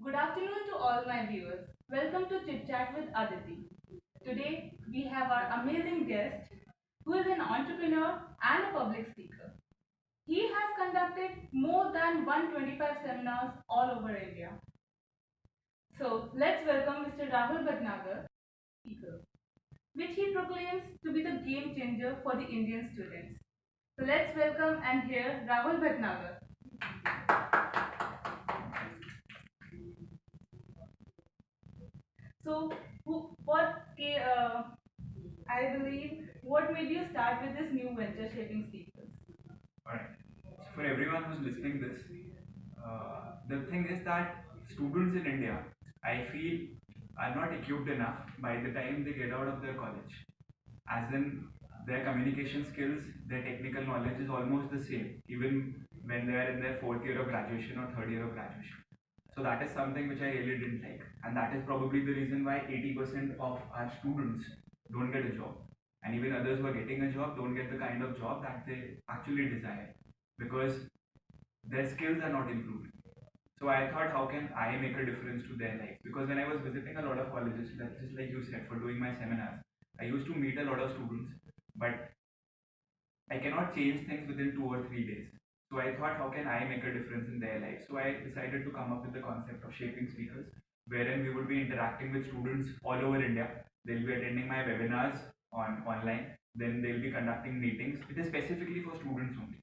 Good afternoon to all my viewers. Welcome to Chit Chat with Aditi. Today we have our amazing guest who is an entrepreneur and a public speaker. He has conducted more than 125 seminars all over India. So let's welcome Mr. Rahul Bhatnagar, speaker, which he proclaims to be the game changer for the Indian students. So let's welcome and hear Rahul Bhatnagar. So, I believe, what made you start with this new venture shaping speakers? Alright. So for everyone who's listening this, the thing is that students in India, I feel, are not equipped enough by the time they get out of their college. As in, their communication skills, their technical knowledge is almost the same, even when they are in their fourth year of graduation or third year of graduation. So that is something which I really didn't like, and that is probably the reason why 80% of our students don't get a job, and even others who are getting a job don't get the kind of job that they actually desire because their skills are not improving. So I thought, how can I make a difference to their life? Because when I was visiting a lot of colleges, just like you said, for doing my seminars, I used to meet a lot of students, but I cannot change things within 2 or 3 days. So I thought, how can I make a difference in their life? So I decided to come up with the concept of shaping speakers, wherein we would be interacting with students all over India. They'll be attending my webinars on online. Then they'll be conducting meetings. It is specifically for students only.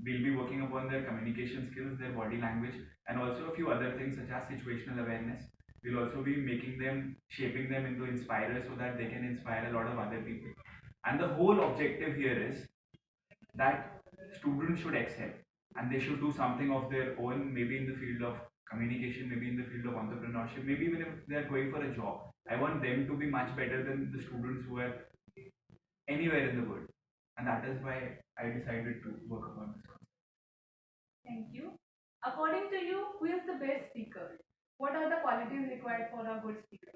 We'll be working upon their communication skills, their body language, and also a few other things such as situational awareness. We'll also be making them, shaping them into inspirers so that they can inspire a lot of other people. And the whole objective here is that students should excel and they should do something of their own, maybe in the field of communication, maybe in the field of entrepreneurship, maybe even if they are going for a job. I want them to be much better than the students who are anywhere in the world. And that is why I decided to work upon this concept. Thank you. According to you, who is the best speaker? What are the qualities required for a good speaker?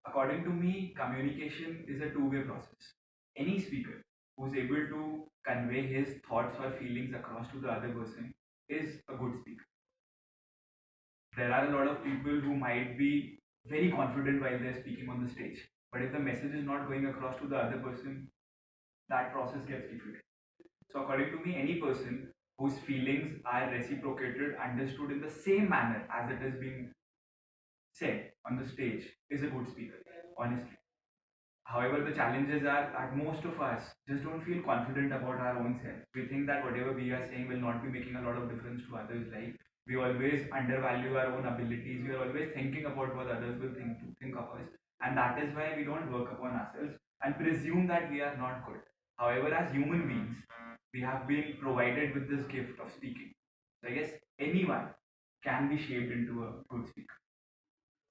According to me, communication is a two-way process. Any speaker who's able to convey his thoughts or feelings across to the other person is a good speaker. There are a lot of people who might be very confident while they're speaking on the stage, but if the message is not going across to the other person, that process gets defeated. So according to me, any person whose feelings are reciprocated, understood in the same manner as it is being said on the stage is a good speaker, honestly. However, the challenges are that most of us just don't feel confident about our own self. We think that whatever we are saying will not be making a lot of difference to others' life. We always undervalue our own abilities. We are always thinking about what others will think of us, and that is why we don't work upon ourselves and presume that we are not good. However, as human beings, we have been provided with this gift of speaking. So I guess anyone can be shaped into a good speaker.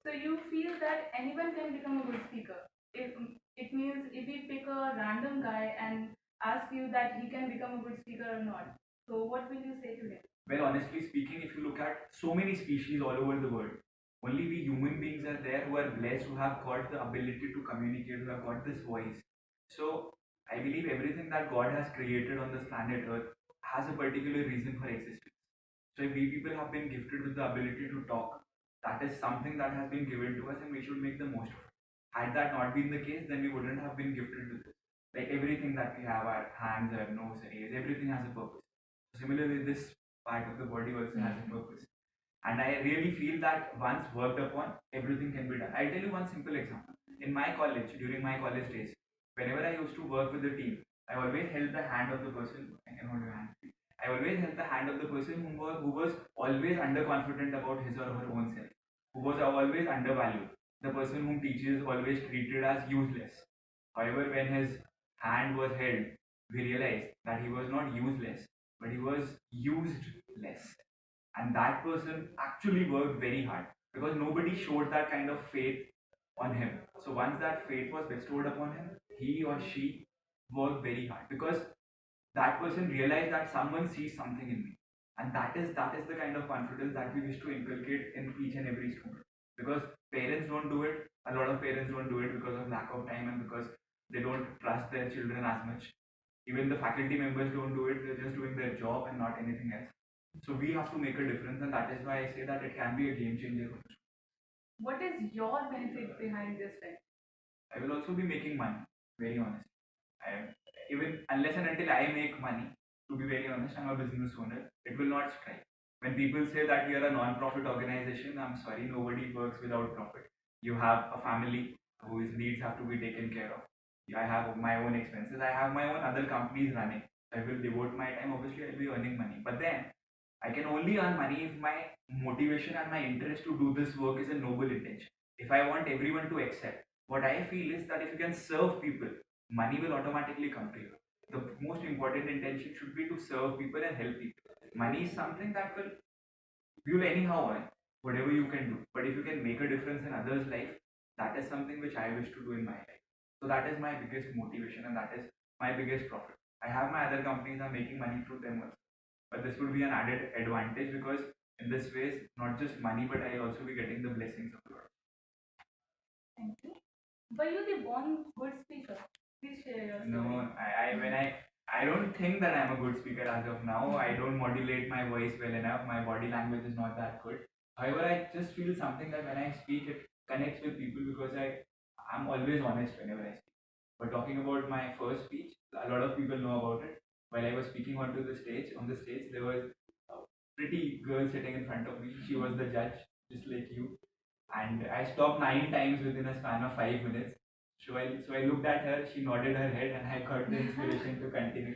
So you feel that anyone can become a good speaker. If it means if we pick a random guy and ask you that he can become a good speaker or not. So what will you say to him? Well, honestly speaking, if you look at so many species all over the world, only we human beings are there who are blessed, who have got the ability to communicate, who have got this voice. So I believe everything that God has created on this planet Earth has a particular reason for existence. So if we people have been gifted with the ability to talk, that is something that has been given to us and we should make the most of it. Had that not been the case, then we wouldn't have been gifted with this. Like everything that we have, our hands, our nose, our ears, everything has a purpose. Similarly, this part of the body also has a purpose. And I really feel that once worked upon, everything can be done. I'll tell you one simple example. In my college, during my college days, whenever I used to work with the team, I always held the hand of the person. I can hold your hand. I always held the hand of the person who was always underconfident about his or her own self, who was always undervalued, the person whom teachers always treated as useless. However, when his hand was held, we realized that he was not useless, but he was used less. And that person actually worked very hard because nobody showed that kind of faith on him. So once that faith was bestowed upon him, he or she worked very hard because that person realized that someone sees something in me. And that is the kind of confidence that we wish to inculcate in each and every student. Because parents don't do it, a lot of parents don't do it because of lack of time and because they don't trust their children as much. Even the faculty members don't do it, they're just doing their job and not anything else. So we have to make a difference, and that is why I say that it can be a game changer. What is your benefit behind this trend? I will also be making money, very honest. I, even unless and until I make money, to be very honest, I'm a business owner. It will not strike. When people say that we are a non-profit organization, I'm sorry, nobody works without profit. You have a family whose needs have to be taken care of. I have my own expenses. I have my own other companies running. I will devote my time. Obviously, I'll be earning money. But then I can only earn money if my motivation and my interest to do this work is a noble intention. If I want everyone to excel, what I feel is that if you can serve people, money will automatically come to you. The most important intention should be to serve people and help people. Money is something that will you'll anyhow earn whatever you can do. But if you can make a difference in others' life, that is something which I wish to do in my life. So that is my biggest motivation and that is my biggest profit. I have my other companies, I'm making money through them also. But this would be an added advantage because in this way, not just money, but I'll also be getting the blessings of the Lord. Thank you. Were you the born good speaker? Please share your story. No, I don't think that I'm a good speaker as of now. I don't modulate my voice well enough. My body language is not that good. However, I just feel something that when I speak, it connects with people because I'm always honest whenever I speak. But talking about my first speech, a lot of people know about it. While I was speaking on the stage, there was a pretty girl sitting in front of me. She was the judge, just like you. And I stopped 9 times within a span of 5 minutes. So I looked at her, she nodded her head, and I got the inspiration to continue.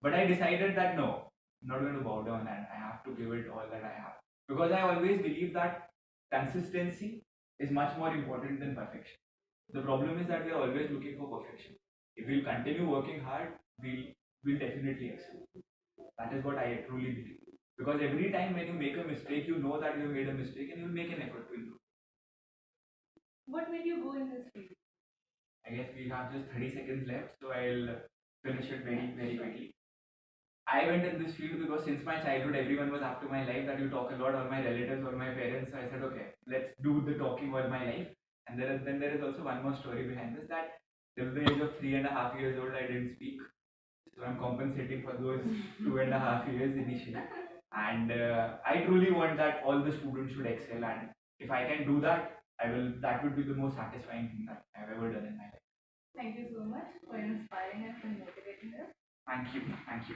But I decided that no, I'm not going to bow down and I have to give it all that I have. Because I always believe that consistency is much more important than perfection. The problem is that we are always looking for perfection. If we'll continue working hard, we'll definitely excel. That is what I truly believe. Because every time when you make a mistake, you know that you made a mistake and you'll make an effort to improve. What made you go in this field? I guess we have just 30 seconds left, so I'll finish it very, very quickly. I went in this field because since my childhood, everyone was after my life that you talk a lot, all my relatives, all my parents. So I said, okay, let's do the talking all my life. And then there is also one more story behind this that till the age of 3.5 years old, I didn't speak. So I'm compensating for those 2.5 years initially. And I truly want that all the students should excel. And if I can do that, I will. That would be the most satisfying thing that I've ever done in my life. Thank you so much for inspiring us and motivating us. Thank you. Thank you.